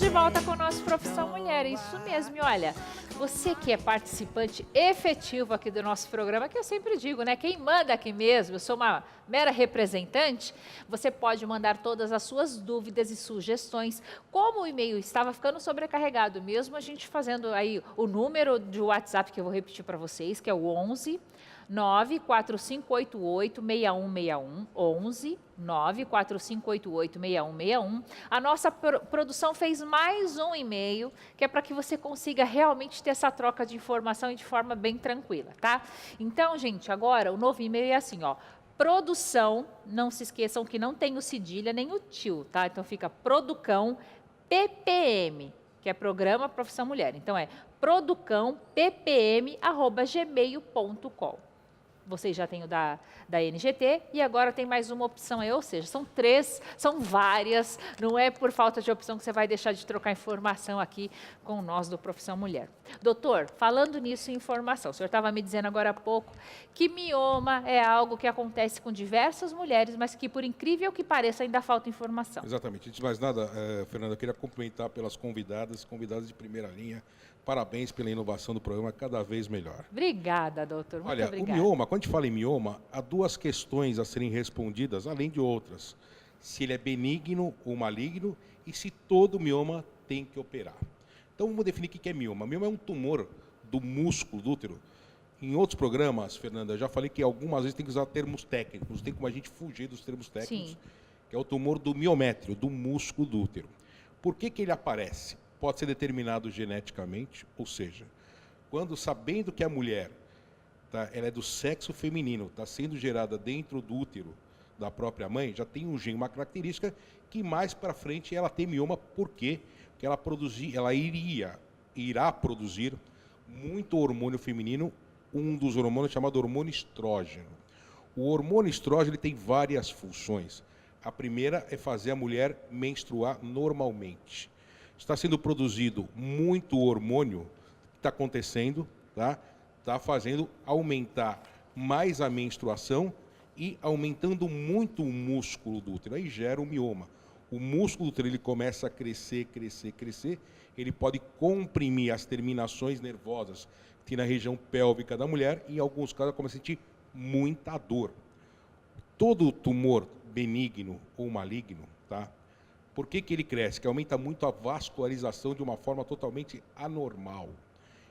de volta com o nosso Profissão Mulher, isso mesmo. E olha, você que é participante efetivo aqui do nosso programa, que eu sempre digo, né? Quem manda aqui mesmo, eu sou uma mera representante, você pode mandar todas as suas dúvidas e sugestões. Como o e-mail estava ficando sobrecarregado mesmo, a gente fazendo aí o número de WhatsApp que eu vou repetir para vocês, que é o 11 94588-6161, 11 94588-6161. A nossa produção fez mais um e-mail, que é para que você consiga realmente ter essa troca de informação e de forma bem tranquila, tá? Então, gente, agora o novo e-mail é assim, ó. Produção, não se esqueçam que não tem o cedilha nem o tio, tá? Então fica Producão PPM, que é Programa Profissão Mulher. Então é producãoppm@gmail.com. Vocês já têm o da NGT e agora tem mais uma opção aí, ou seja, são três, são várias, não é por falta de opção que você vai deixar de trocar informação aqui com nós do Profissão Mulher. Doutor, falando nisso em informação, o senhor estava me dizendo agora há pouco que mioma é algo que acontece com diversas mulheres, mas que por incrível que pareça ainda falta informação. Exatamente. Antes de mais nada, Fernanda, eu queria cumprimentar pelas convidadas de primeira linha. Parabéns pela inovação do programa, cada vez melhor. Obrigada, doutor. Muito Olha, obrigada. o mioma, quando a gente fala em mioma, há duas questões a serem respondidas, além de outras. Se ele é benigno ou maligno e se todo mioma tem que operar. Então, vamos definir o que é mioma. Mioma é um tumor do músculo do útero. Em outros programas, Fernanda, eu já falei que algumas vezes tem que usar termos técnicos, tem como a gente fugir dos termos técnicos, Sim. que é o tumor do miométrio, do músculo do útero. Por que ele aparece? Pode ser determinado geneticamente, ou seja, quando sabendo que a mulher ela é do sexo feminino, está sendo gerada dentro do útero da própria mãe, já tem um gene, uma característica que mais para frente ela tem mioma, porque ela irá produzir muito hormônio feminino, um dos hormônios chamado hormônio estrógeno. O hormônio estrógeno ele tem várias funções. A primeira é fazer a mulher menstruar normalmente. Está sendo produzido muito hormônio, está acontecendo, está fazendo aumentar mais a menstruação e aumentando muito o músculo do útero. Aí gera o mioma. O músculo do útero ele começa a crescer, ele pode comprimir as terminações nervosas que tem na região pélvica da mulher e em alguns casos ela começa a sentir muita dor. Todo tumor benigno ou maligno, por que ele cresce? Que aumenta muito a vascularização de uma forma totalmente anormal.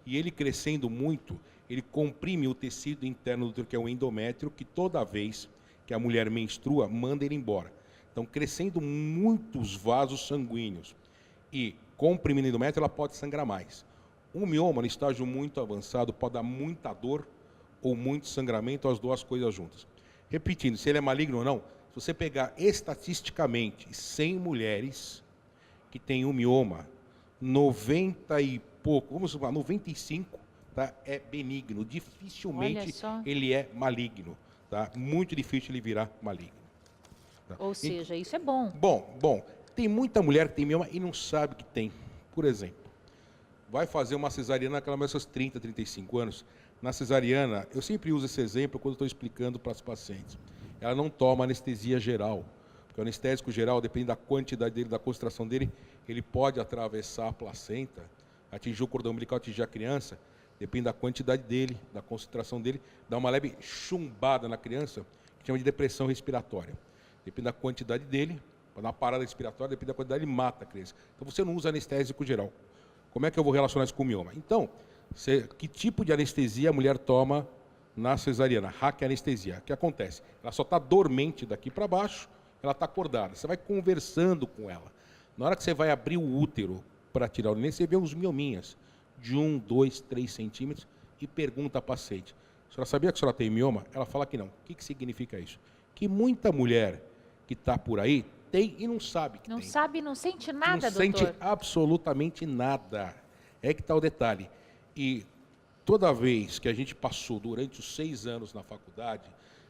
E ele crescendo muito, ele comprime o tecido interno do útero, que é o endométrio, que toda vez que a mulher menstrua, manda ele embora. Então, crescendo muitos vasos sanguíneos e comprimindo o endométrio, ela pode sangrar mais. Um mioma, no estágio muito avançado, pode dar muita dor ou muito sangramento, as duas coisas juntas. Repetindo, se ele é maligno ou não, se você pegar estatisticamente 100 mulheres que têm um mioma, 90 e pouco, vamos falar, 95 é benigno. Dificilmente ele é maligno. Muito difícil ele virar maligno. Ou seja, isso é bom. Bom. Tem muita mulher que tem mioma e não sabe que tem. Por exemplo, vai fazer uma cesariana naquela mais seus 30, 35 anos. Na cesariana, eu sempre uso esse exemplo quando estou explicando para as pacientes. Ela não toma anestesia geral, porque o anestésico geral, depende da quantidade dele, da concentração dele, ele pode atravessar a placenta, atingir o cordão umbilical, atingir a criança, depende da quantidade dele, da concentração dele, dá uma leve chumbada na criança, que chama de depressão respiratória. Depende da quantidade dele, para dar uma parada respiratória, depende da quantidade, ele mata a criança. Então você não usa anestésico geral. Como é que eu vou relacionar isso com o mioma? Então, que tipo de anestesia a mulher toma na cesariana? Raquianestesia. O que acontece? Ela só está dormente daqui para baixo, ela está acordada. Você vai conversando com ela. Na hora que você vai abrir o útero para tirar o neném, você vê uns miominhas de 1, 2, 3 centímetros e pergunta à paciente: a senhora sabia que a senhora tem mioma? Ela fala que não. O que significa isso? Que muita mulher que está por aí tem e não sabe que tem. Não sabe, não sente nada, doutor? Não sente absolutamente nada. É que está o detalhe. E toda vez que a gente passou durante os 6 anos na faculdade,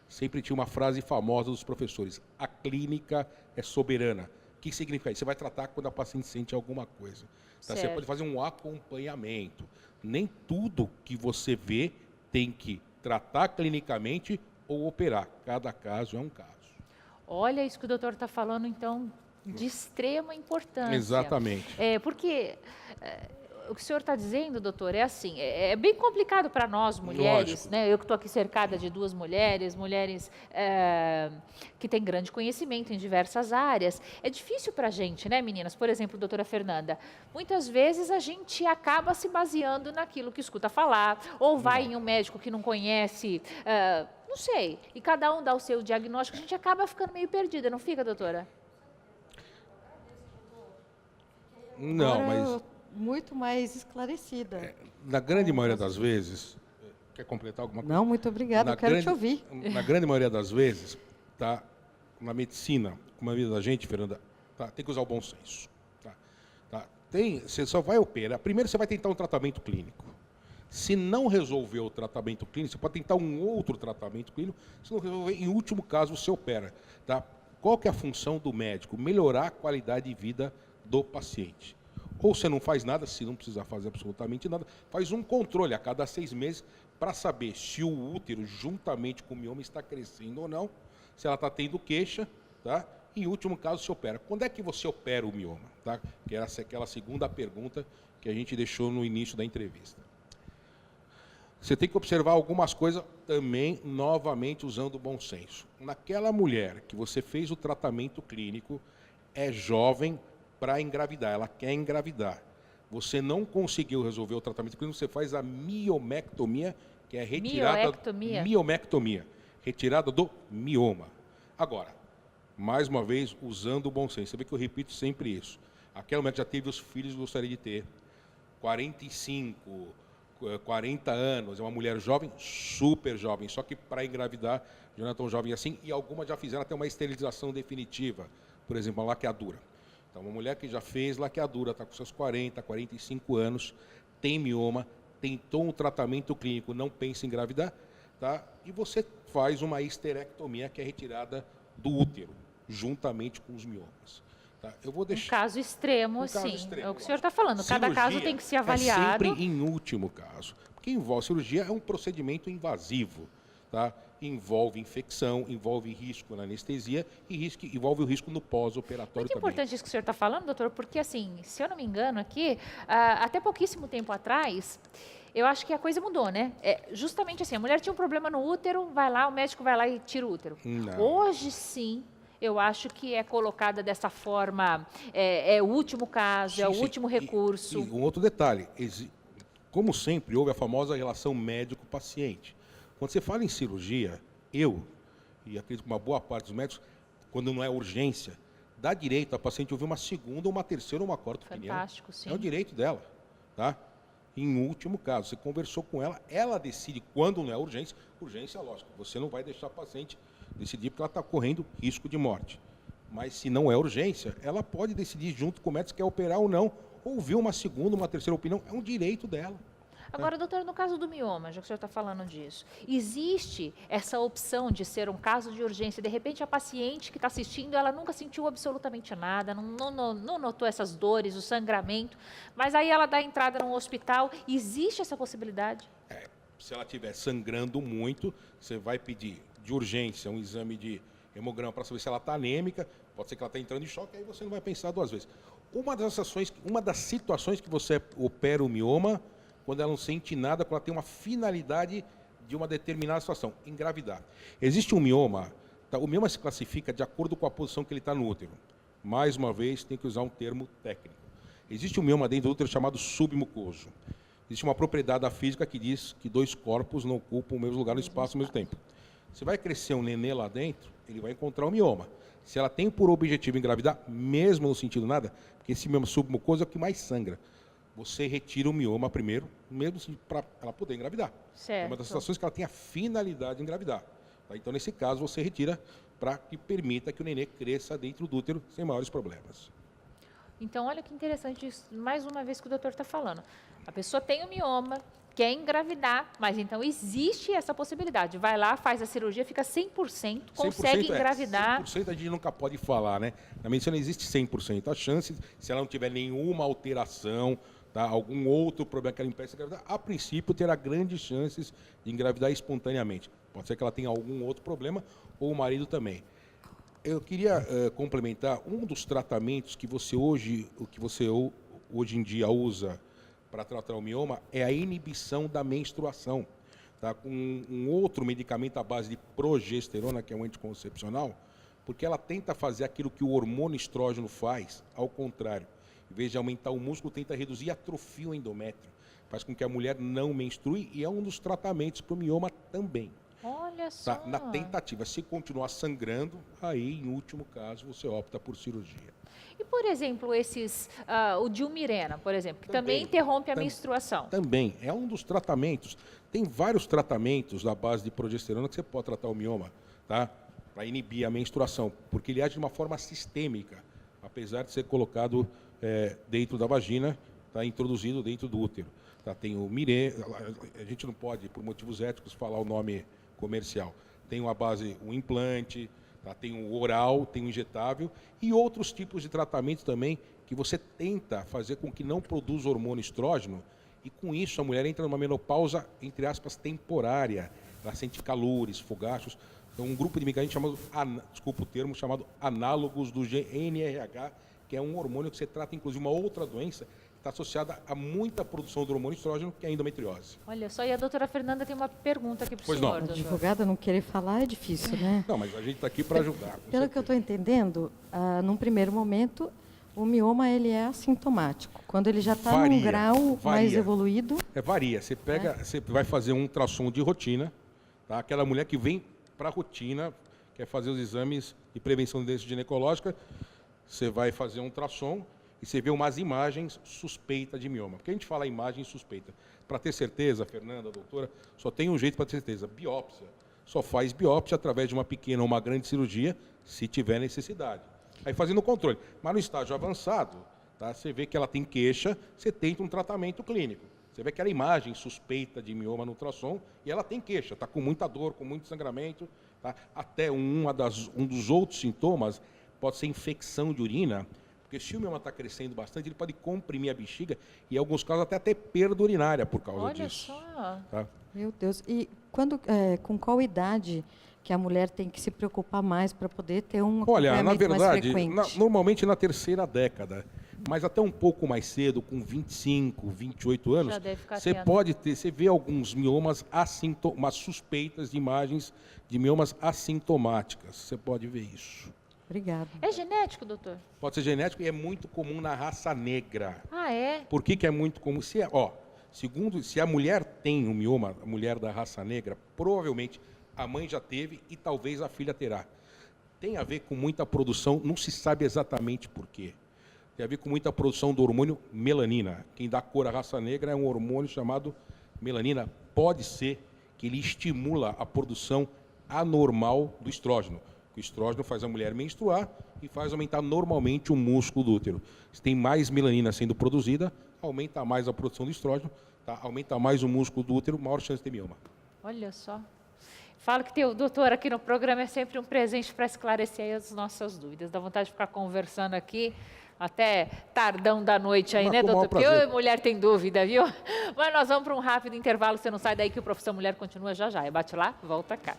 sempre tinha uma frase famosa dos professores: a clínica é soberana. O que significa isso? Você vai tratar quando a paciente sente alguma coisa. Você pode fazer um acompanhamento. Nem tudo que você vê tem que tratar clinicamente ou operar. Cada caso é um caso. Olha, isso que o doutor está falando, então, de extrema importância. Exatamente. Porque o que o senhor está dizendo, doutor, é assim, é bem complicado para nós mulheres, Lógico. né? Eu que estou aqui cercada de duas mulheres que têm grande conhecimento em diversas áreas. É difícil para a gente, né, meninas? Por exemplo, doutora Fernanda, muitas vezes a gente acaba se baseando naquilo que escuta falar, ou vai em um médico que não conhece, não sei, e cada um dá o seu diagnóstico, a gente acaba ficando meio perdida, não fica, doutora? Não, Agora mas eu muito mais esclarecida. na grande maioria das vezes, quer completar alguma coisa? Não, muito obrigada, eu quero te ouvir. Na grande maioria das vezes, tá, na medicina, como a vida da gente, Fernanda, tá, tem que usar o bom senso. Você só vai operar. Primeiro você vai tentar um tratamento clínico. Se não resolver o tratamento clínico, você pode tentar um outro tratamento clínico. Se não resolver, em último caso, você opera. Tá? Qual que é a função do médico? Melhorar a qualidade de vida do paciente. Ou você não faz nada, se não precisar fazer absolutamente nada, faz um controle a cada 6 meses para saber se o útero, juntamente com o mioma, está crescendo ou não, se ela está tendo queixa, tá? Em último caso, se opera. Quando é que você opera o mioma? Tá? Que era aquela segunda pergunta que a gente deixou no início da entrevista. Você tem que observar algumas coisas também, novamente, usando o bom senso. Naquela mulher que você fez o tratamento clínico, é jovem para engravidar, ela quer engravidar. Você não conseguiu resolver o tratamento clínico, você faz a miomectomia, que é retirada... Miomectomia, retirada do mioma. Agora, mais uma vez, usando o bom senso. Você vê que eu repito sempre isso. Aquela mulher que já teve os filhos que gostaria de ter, 45, 40 anos, é uma mulher jovem, super jovem, só que para engravidar já não é tão jovem assim, e algumas já fizeram até uma esterilização definitiva, por exemplo, a laqueadura. Então, uma mulher que já fez laqueadura, está com seus 40, 45 anos, tem mioma, tentou um tratamento clínico, não pensa em engravidar, tá? E você faz uma histerectomia, que é retirada do útero, juntamente com os miomas. Tá? Eu vou deixar... Um caso extremo, sim. É o que o senhor está falando. Cada caso tem que ser avaliado. É sempre em último caso. Porque envolve cirurgia, é um procedimento invasivo. Tá? Envolve infecção, envolve risco na anestesia e envolve o risco no pós-operatório também. Muito importante isso que o senhor está falando, doutor, porque, assim, se eu não me engano aqui, até pouquíssimo tempo atrás, eu acho que a coisa mudou, né? Justamente assim, a mulher tinha um problema no útero, vai lá, o médico vai lá e tira o útero. Não. Hoje, sim, eu acho que é colocada dessa forma, é o último caso, Sim, é o sim. último recurso. E um outro detalhe, como sempre, houve a famosa relação médico-paciente. Quando você fala em cirurgia, e acredito que uma boa parte dos médicos, quando não é urgência, dá direito à paciente ouvir uma segunda, uma terceira ou uma quarta opinião. Fantástico, sim. É o direito dela, tá? Em último caso, você conversou com ela, ela decide quando não é urgência. Urgência, lógico, você não vai deixar a paciente decidir porque ela está correndo risco de morte. Mas se não é urgência, ela pode decidir junto com o médico se quer operar ou não, ouvir uma segunda, uma terceira opinião, é um direito dela. Agora, doutor, no caso do mioma, já que o senhor está falando disso, existe essa opção de ser um caso de urgência? De repente, a paciente que está assistindo, ela nunca sentiu absolutamente nada, não notou essas dores, o sangramento, mas aí ela dá entrada num hospital. Existe essa possibilidade? Se ela estiver sangrando muito, você vai pedir de urgência um exame de hemograma para saber se ela está anêmica, pode ser que ela está entrando em choque, aí você não vai pensar 2 vezes. Uma das situações que você opera o mioma, quando ela não sente nada, quando ela tem uma finalidade de uma determinada situação, engravidar. Existe um mioma, tá? O mioma se classifica de acordo com a posição que ele está no útero. Mais uma vez, tem que usar um termo técnico. Existe um mioma dentro do útero chamado submucoso. Existe uma propriedade da física que diz que 2 corpos não ocupam o mesmo lugar no espaço ao mesmo tempo. Você vai crescer um nenê lá dentro, ele vai encontrar o mioma. Se ela tem por objetivo engravidar, mesmo não sentindo nada, porque esse mioma submucoso é o que mais sangra, você retira o mioma primeiro, mesmo para ela poder engravidar. Certo. É uma das situações que ela tem a finalidade de engravidar. Tá? Então, nesse caso, você retira para que permita que o nenê cresça dentro do útero sem maiores problemas. Então, olha que interessante isso, mais uma vez que o doutor está falando. A pessoa tem o mioma, quer engravidar, mas então existe essa possibilidade. Vai lá, faz a cirurgia, fica 100%, consegue engravidar. 100% a gente nunca pode falar, né? Na medicina existe 100%. A chance, se ela não tiver nenhuma alteração, tá, algum outro problema que ela impeça de engravidar, a princípio terá grandes chances de engravidar espontaneamente. Pode ser que ela tenha algum outro problema ou o marido também. Eu queria complementar um dos tratamentos que você hoje em dia usa para tratar o mioma é a inibição da menstruação, tá? Com um outro medicamento à base de progesterona, que é um anticoncepcional, porque ela tenta fazer aquilo que o hormônio estrógeno faz, ao contrário. Em vez de aumentar o músculo, tenta reduzir a atrofia endométrio. Faz com que a mulher não menstrue e é um dos tratamentos para o mioma também. Olha só. Tá? Na tentativa, se continuar sangrando, aí, em último caso, você opta por cirurgia. E, por exemplo, o Dilmirena, por exemplo, que também interrompe a menstruação. Também. É um dos tratamentos. Tem vários tratamentos da base de progesterona que você pode tratar o mioma, tá? Para inibir a menstruação, porque ele age de uma forma sistêmica, apesar de ser colocado dentro da vagina, tá? Introduzido dentro do útero. Tá? Tem o Mirena, a gente não pode, por motivos éticos, falar o nome comercial. Tem uma base, um implante, tá? Tem o oral, tem o injetável e outros tipos de tratamento também que você tenta fazer com que não produza hormônio estrógeno e com isso a mulher entra numa menopausa, entre aspas, temporária. Ela sente calores, fogachos. Então, um grupo de medicamentos desculpa o termo, chamado análogos do GnRH, que é um hormônio que você trata, inclusive, uma outra doença que está associada a muita produção do hormônio estrógeno, que é a endometriose. Olha só, e a doutora Fernanda tem uma pergunta aqui para o senhor, A doutor. advogada não querer falar é difícil, né? Não, mas a gente está aqui para ajudar. Pelo que eu estou entendendo, num primeiro momento, o mioma ele é assintomático. Quando ele já está num grau mais evoluído... Varia. Você você vai fazer um ultrassom de rotina, tá? Aquela mulher que vem para a rotina, quer fazer os exames de prevenção de doença ginecológica, você vai fazer um ultrassom e você vê umas imagens suspeitas de mioma. Porque a gente fala imagem suspeita. Para ter certeza, Fernanda, doutora, só tem um jeito para ter certeza, biópsia. Só faz biópsia através de uma pequena ou uma grande cirurgia, se tiver necessidade. Aí fazendo o controle. Mas no estágio avançado, tá, você vê que ela tem queixa, você tenta um tratamento clínico. Você vê aquela imagem suspeita de mioma no ultrassom e ela tem queixa, está com muita dor, com muito sangramento. Tá? Até um dos outros sintomas pode ser infecção de urina, porque se o mioma está crescendo bastante, ele pode comprimir a bexiga e, em alguns casos, até ter perda urinária por causa disso. Olha só. Tá? Meu Deus. E com qual idade que a mulher tem que se preocupar mais para poder ter um Olha, na acompanhamento mais verdade, frequente? normalmente na terceira década, mas até um pouco mais cedo, com 25, 28 anos, Já deve ficar você tendo. pode ter, você vê alguns miomas umas suspeitas de imagens de miomas assintomáticas. Você pode ver isso. Obrigada. É genético, doutor? Pode ser genético e é muito comum na raça negra. Ah, é? Por que é muito comum? Se a mulher tem um mioma, a mulher da raça negra, provavelmente a mãe já teve e talvez a filha terá. Tem a ver com muita produção, não se sabe exatamente por quê. Tem a ver com muita produção do hormônio melanina. Quem dá cor à raça negra é um hormônio chamado melanina. Pode ser que ele estimula a produção anormal do estrógeno. O estrógeno faz a mulher menstruar e faz aumentar normalmente o músculo do útero. Se tem mais melanina sendo produzida, aumenta mais a produção do estrógeno, tá? Aumenta mais o músculo do útero, maior chance de ter mioma. Olha só. Falo que ter o doutor aqui no programa é sempre um presente para esclarecer aí as nossas dúvidas. Dá vontade de ficar conversando aqui até tardão da noite aí, né, doutor? Porque eu, mulher tem dúvida, viu? Mas nós vamos para um rápido intervalo, você não sai daí que o Profissão Mulher continua já já. Bate lá, volta cá.